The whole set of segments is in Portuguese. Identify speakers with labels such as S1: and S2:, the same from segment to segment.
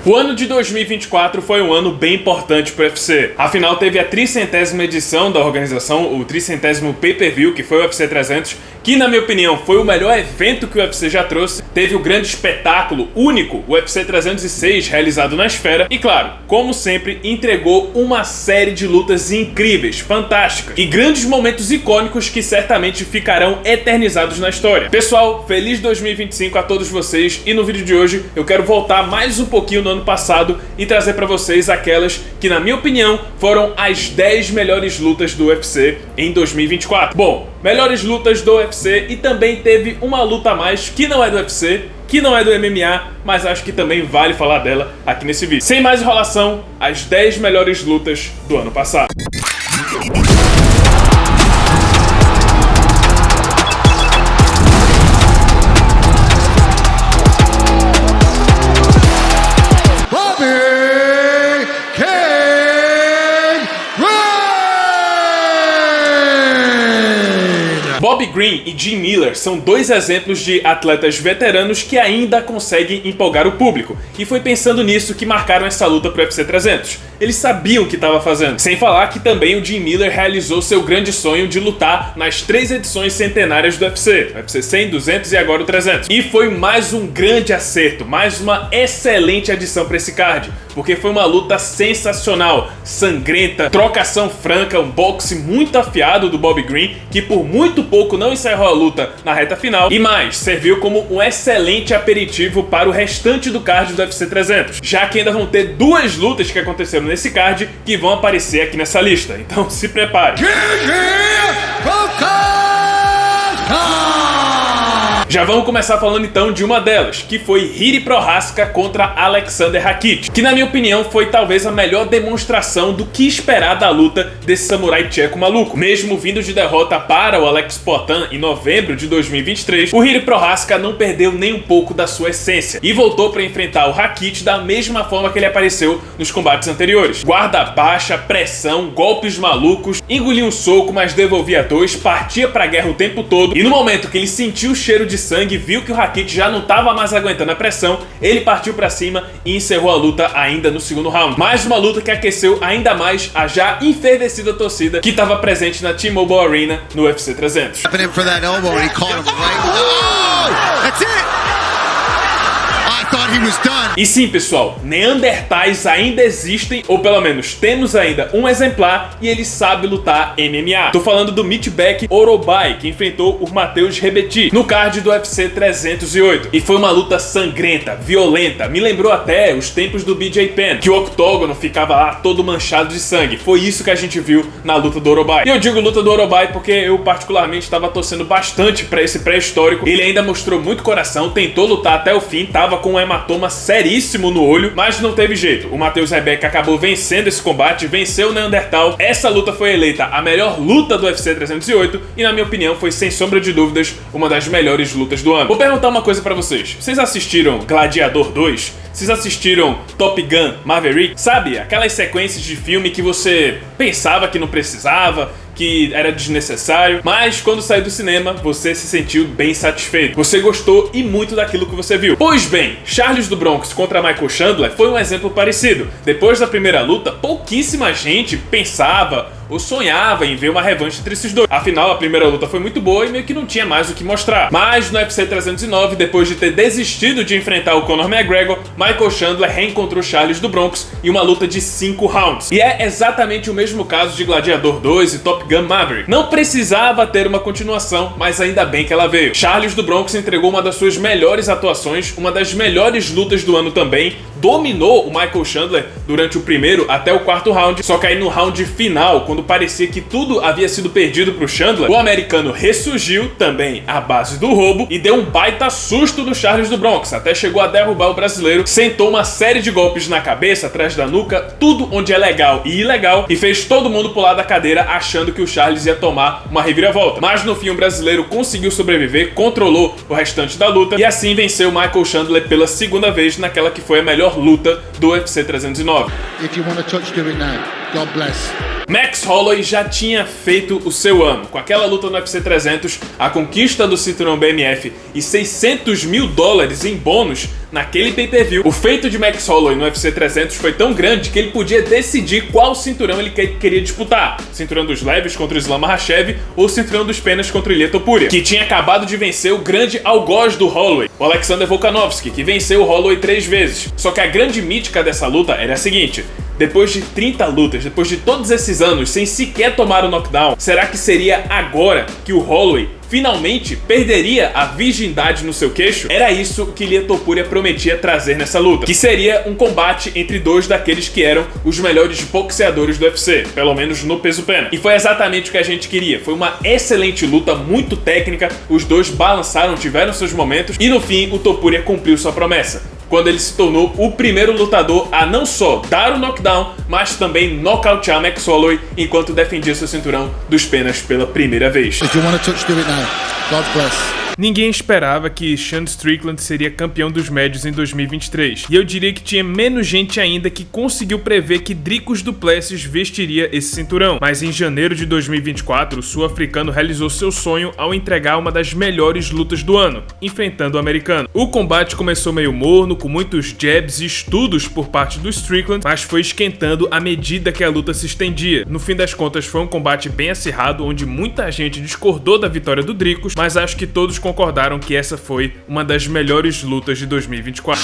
S1: O ano de 2024 foi um ano bem importante para o UFC. Afinal, teve a 300ª edição da organização, o 300º Pay-Per-View, que foi o UFC 300, que na minha opinião foi o melhor evento que o UFC já trouxe. Teve o grande espetáculo único, o UFC 306, realizado na Esfera. E claro, como sempre, entregou uma série de lutas incríveis, fantásticas e grandes momentos icônicos que certamente ficarão eternizados na história. Pessoal, feliz 2025 a todos vocês, e no vídeo de hoje eu quero voltar mais um pouquinho no ano passado e trazer para vocês aquelas que, na minha opinião, foram as 10 melhores lutas do UFC em 2024. Bom, melhores lutas do UFC, e também teve uma luta a mais que não é do UFC, que não é do MMA, mas acho que também vale falar dela aqui nesse vídeo. Sem mais enrolação, as 10 melhores lutas do ano passado. Bobby Green e Jim Miller são dois exemplos de atletas veteranos que ainda conseguem empolgar o público, e foi pensando nisso que marcaram essa luta pro UFC 300. Eles sabiam o que estava fazendo. Sem falar que também o Jim Miller realizou seu grande sonho de lutar nas 3 edições centenárias do UFC, o UFC 100, 200 e agora o 300. E foi mais um grande acerto, mais uma excelente adição para esse card, porque foi uma luta sensacional, sangrenta, trocação franca, um boxe muito afiado do Bobby Green, que por muito pouco não encerrou a luta na reta final, e mais, serviu como um excelente aperitivo para o restante do card do UFC 300, já que ainda vão ter 2 lutas que aconteceram nesse card que vão aparecer aqui nessa lista, então se prepare. Já vamos começar falando então de uma delas, que foi Jiri Prochazka contra Alexander Rakic, que na minha opinião foi talvez a melhor demonstração do que esperar da luta desse samurai tcheco maluco. Mesmo vindo de derrota para o Alex Poatan em novembro de 2023, o Jiri Prochazka não perdeu nem um pouco da sua essência e voltou para enfrentar o Rakic da mesma forma que ele apareceu nos combates anteriores. Guarda baixa, pressão, golpes malucos, engolia um soco, mas devolvia 2, partia pra guerra o tempo todo, e no momento que ele sentiu o cheiro de sangue, viu que o Rakic já não estava mais aguentando a pressão, ele partiu pra cima e encerrou a luta ainda no segundo round. Mais uma luta que aqueceu ainda mais a já enfervecida torcida que estava presente na T-Mobile Arena no UFC 300. E sim, pessoal, Neandertais ainda existem, ou pelo menos temos ainda um exemplar, e ele sabe lutar MMA. Tô falando do Meatback Orobai, que enfrentou o Mateusz Rebeti no card do UFC 308. E foi uma luta sangrenta, violenta, me lembrou até os tempos do BJ Penn, que o octógono ficava lá todo manchado de sangue. Foi isso que a gente viu na luta do Orobai. E eu digo luta do Orobai porque eu particularmente estava torcendo bastante para esse pré-histórico. Ele ainda mostrou muito coração, tentou lutar até o fim, tava com um hematoma seríssimo no olho, mas não teve jeito. O Mateusz Rebek acabou vencendo esse combate, venceu o Neandertal. Essa luta foi eleita a melhor luta do UFC 308 e, na minha opinião, foi sem sombra de dúvidas uma das melhores lutas do ano. Vou perguntar uma coisa pra vocês. Vocês assistiram Gladiador 2? Vocês assistiram Top Gun Maverick? Sabe, aquelas sequências de filme que você pensava que não precisava, que era desnecessário, mas quando saiu do cinema, você se sentiu bem satisfeito. Você gostou e muito daquilo que você viu. Pois bem, Charles do Bronx contra Michael Chandler foi um exemplo parecido. Depois da primeira luta, pouquíssima gente pensava ou sonhava em ver uma revanche entre esses dois. Afinal, a primeira luta foi muito boa e meio que não tinha mais o que mostrar. Mas no UFC 309, depois de ter desistido de enfrentar o Conor McGregor, Michael Chandler reencontrou Charles do Bronx em uma luta de 5 rounds. E é exatamente o mesmo caso de Gladiador 2 e Top Gun Maverick. Não precisava ter uma continuação, mas ainda bem que ela veio. Charles do Bronx entregou uma das suas melhores atuações, uma das melhores lutas do ano também, dominou o Michael Chandler durante o primeiro até o 4º round, só que aí no round final, quando parecia que tudo havia sido perdido pro Chandler, o americano ressurgiu também à base do roubo e deu um baita susto no Charles do Bronx, até chegou a derrubar o brasileiro, sentou uma série de golpes na cabeça, atrás da nuca, tudo onde é legal e ilegal, e fez todo mundo pular da cadeira achando que o Charles ia tomar uma reviravolta. Mas no fim o brasileiro conseguiu sobreviver, controlou o restante da luta e assim venceu Michael Chandler pela segunda vez naquela que foi a melhor luta do UFC 309.
S2: If you want to touch, do it now. God bless.
S1: Max Holloway já tinha feito o seu ano. Com aquela luta no UFC 300, a conquista do cinturão BMF e $600 mil em bônus, naquele pay-per-view, o feito de Max Holloway no UFC 300 foi tão grande que ele podia decidir qual cinturão ele queria disputar. Cinturão dos leves contra o Islam Makhachev ou cinturão dos penas contra o Ilia Topuria, que tinha acabado de vencer o grande algoz do Holloway, o Alexander Volkanovski, que venceu o Holloway 3 vezes. Só que a grande mítica dessa luta era a seguinte: depois de 30 lutas, depois de todos esses anos sem sequer tomar o knockdown, será que seria agora que o Holloway finalmente perderia a virgindade no seu queixo? Era isso que Ilia Topuria prometia trazer nessa luta, que seria um combate entre dois daqueles que eram os melhores boxeadores do UFC, pelo menos no peso pena. E foi exatamente o que a gente queria. Foi uma excelente luta, muito técnica, os dois balançaram, tiveram seus momentos e no fim o Topuria cumpriu sua promessa, quando ele se tornou o primeiro lutador a não só dar o knockdown, mas também nocautear Max Holloway enquanto defendia seu cinturão dos penas pela primeira vez.
S2: If you want to touch, do it now. God bless.
S1: Ninguém esperava que Sean Strickland seria campeão dos médios em 2023, e eu diria que tinha menos gente ainda que conseguiu prever que Dricus du Plessis vestiria esse cinturão. Mas em janeiro de 2024, o sul-africano realizou seu sonho ao entregar uma das melhores lutas do ano, enfrentando o americano. O combate começou meio morno, com muitos jabs e estudos por parte do Strickland, mas foi esquentando à medida que a luta se estendia. No fim das contas, foi um combate bem acirrado, onde muita gente discordou da vitória do Dricus, mas acho que todos concordaram que essa foi uma das melhores lutas de 2024.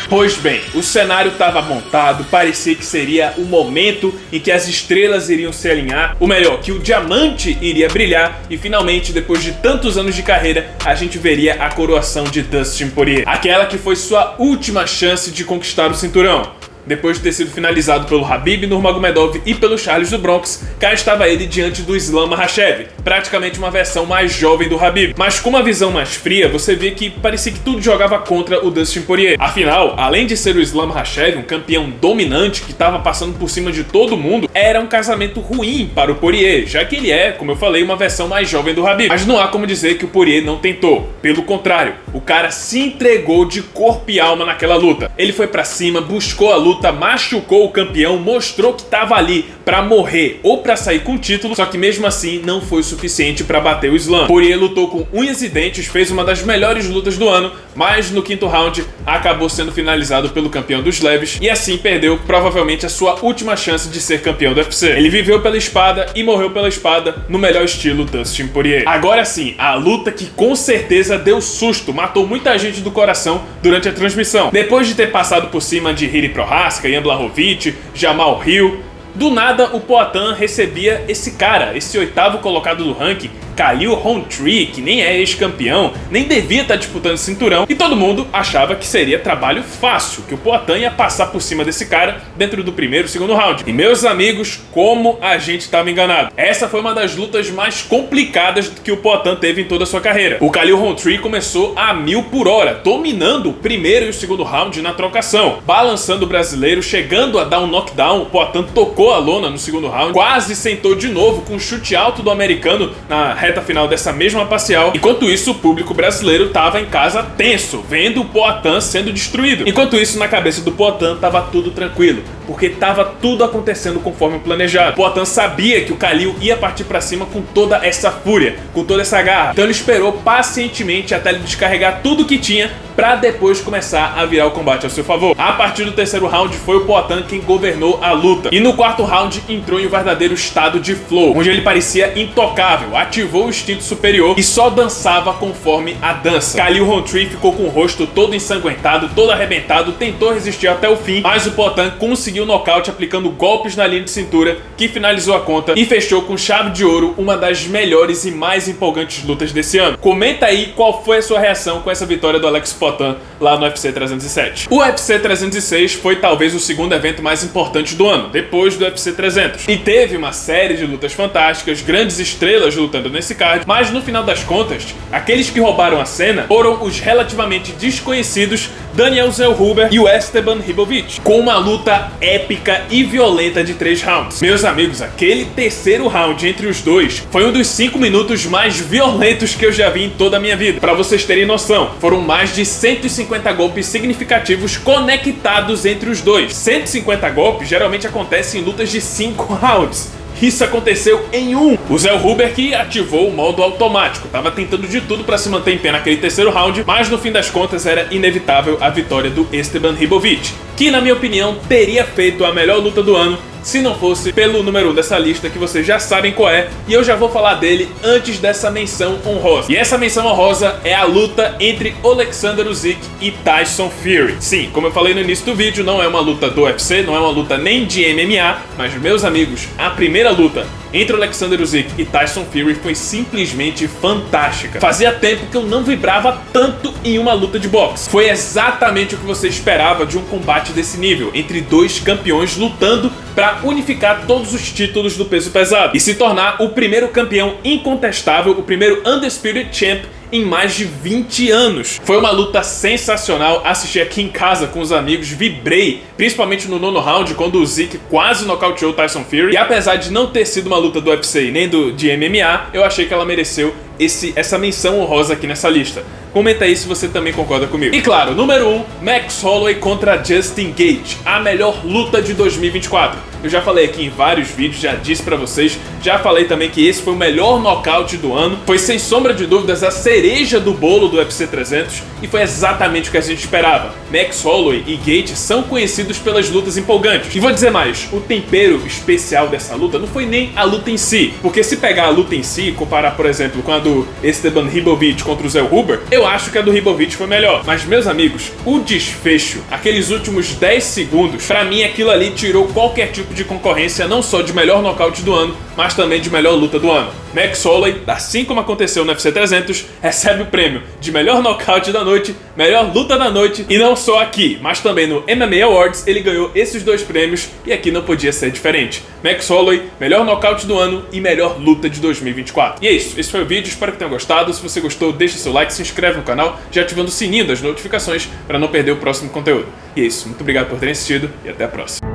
S1: Pois bem, o cenário estava montado, parecia que seria o momento em que as estrelas iriam se alinhar, ou melhor, que o diamante iria brilhar e finalmente, depois de tantos anos de carreira, a gente veria a coroação de Dustin Poirier, aquela que foi sua última chance de conquistar o cinturão. Depois de ter sido finalizado pelo Khabib Nurmagomedov e pelo Charles do Bronx, cá estava ele diante do Islam Makhachev, praticamente uma versão mais jovem do Khabib. Mas com uma visão mais fria, você via que parecia que tudo jogava contra o Dustin Poirier. Afinal, além de ser o Islam Makhachev, um campeão dominante que estava passando por cima de todo mundo, era um casamento ruim para o Poirier, já que ele é, como eu falei, uma versão mais jovem do Khabib. Mas não há como dizer que o Poirier não tentou. Pelo contrário, o cara se entregou de corpo e alma naquela luta. Ele foi pra cima, buscou a luta, machucou o campeão, mostrou que tava ali pra morrer ou pra sair com o título, só que mesmo assim não foi o suficiente pra bater o Islam. Poirier lutou com unhas e dentes, fez uma das melhores lutas do ano, mas no quinto round acabou sendo finalizado pelo campeão dos leves e assim perdeu provavelmente a sua última chance de ser campeão do UFC. Ele viveu pela espada e morreu pela espada, no melhor estilo Dustin Poirier. Agora sim, a luta que com certeza deu susto, matou muita gente do coração durante a transmissão. Depois de ter passado por cima de Jiri Prochazka, Jan Blachowicz, Jamal Hill, do nada o Poatan recebia esse cara, esse oitavo colocado do ranking, Khalil Rountree, que nem é ex-campeão, nem devia estar disputando cinturão, e todo mundo achava que seria trabalho fácil, que o Poatan ia passar por cima desse cara dentro do primeiro e segundo round. E meus amigos, como a gente estava enganado. Essa foi uma das lutas mais complicadas que o Poatan teve em toda a sua carreira. O Khalil Rountree começou a 1000 por hora, dominando o primeiro e o segundo round na trocação, balançando o brasileiro, chegando a dar um knockdown. O Poatan tocou a lona no segundo round, quase sentou de novo com um chute alto do americano na reta final dessa mesma parcial. Enquanto isso, o público brasileiro tava em casa tenso, vendo o Poatan sendo destruído. Enquanto isso, na cabeça do Poatan tava tudo tranquilo, porque tava tudo acontecendo conforme planejado. O Poatan sabia que o Khalil ia partir pra cima com toda essa fúria, com toda essa garra. Então ele esperou pacientemente até ele descarregar tudo que tinha pra depois começar a virar o combate ao seu favor. A partir do terceiro round foi o Poatan quem governou a luta. E no quarto round entrou em um verdadeiro estado de flow, onde ele parecia intocável, ativou o instinto superior e só dançava conforme a dança. Khalil Rountree ficou com o rosto todo ensanguentado, todo arrebentado, tentou resistir até o fim, mas o Poatan conseguiu o nocaute aplicando golpes na linha de cintura, que finalizou a conta e fechou com chave de ouro uma das melhores e mais empolgantes lutas desse ano. Comenta aí qual foi a sua reação com essa vitória do Alex Poatan lá no UFC 307. O UFC 306 foi talvez o segundo evento mais importante do ano, depois do UFC 300. E teve uma série de lutas fantásticas, grandes estrelas lutando nesse card, mas no final das contas, aqueles que roubaram a cena foram os relativamente desconhecidos Daniel Zellhuber e o Esteban Ribovic, com uma luta épica e violenta de 3 rounds. Meus amigos, aquele terceiro round entre os dois foi um dos 5 minutos mais violentos que eu já vi em toda a minha vida. Pra vocês terem noção, foram mais de 150 golpes significativos conectados entre os dois. 150 golpes geralmente acontecem em lutas de 5 rounds. Isso aconteceu em um. O Zellhuber que ativou o modo automático, tava tentando de tudo para se manter em pé naquele terceiro round, mas no fim das contas era inevitável a vitória do Esteban Ribovic, que na minha opinião teria feito a melhor luta do ano se não fosse pelo número 1 dessa lista, que vocês já sabem qual é, e eu já vou falar dele antes dessa menção honrosa. E essa menção honrosa é a luta entre Alexander Usyk e Tyson Fury. Sim, como eu falei no início do vídeo, não é uma luta do UFC, não é uma luta nem de MMA, mas meus amigos, a primeira luta entre Alexander Usyk e Tyson Fury foi simplesmente fantástica. Fazia tempo que eu não vibrava tanto em uma luta de boxe. Foi exatamente o que você esperava de um combate desse nível, entre dois campeões lutando para unificar todos os títulos do peso pesado e se tornar o primeiro campeão incontestável, o primeiro Undisputed Champ em mais de 20 anos. Foi uma luta sensacional, assisti aqui em casa com os amigos, vibrei, principalmente no 9º round, quando o Usyk quase nocauteou o Tyson Fury, e apesar de não ter sido uma luta do UFC nem de MMA, eu achei que ela mereceu essa menção honrosa aqui nessa lista. Comenta aí se você também concorda comigo. E claro, número 1, Max Holloway contra Justin Gaethje, a melhor luta de 2024. Eu já falei aqui em vários vídeos, já disse pra vocês, já falei também que esse foi o melhor nocaute do ano, foi sem sombra de dúvidas a cereja do bolo do UFC 300 e foi exatamente o que a gente esperava. Max Holloway e Gaethje são conhecidos pelas lutas empolgantes. E vou dizer mais, o tempero especial dessa luta não foi nem a luta em si, porque se pegar a luta em si e comparar, por exemplo, com a do Esteban Ribovic contra o Zellhuber, eu acho que a do Ribovic foi melhor. Mas, meus amigos, o desfecho, aqueles últimos 10 segundos, pra mim aquilo ali tirou qualquer tipo de concorrência, não só de melhor nocaute do ano, mas também de melhor luta do ano. Max Holloway, assim como aconteceu no UFC 300, recebe o prêmio de melhor nocaute da noite, melhor luta da noite, e não só aqui, mas também no MMA Awards ele ganhou esses 2 prêmios e aqui não podia ser diferente. Max Holloway, melhor nocaute do ano e melhor luta de 2024. E é isso, esse foi o vídeo, espero que tenham gostado. Se você gostou, deixa seu like, se inscreve no canal, já ativando o sininho das notificações para não perder o próximo conteúdo. E é isso, muito obrigado por terem assistido e até a próxima.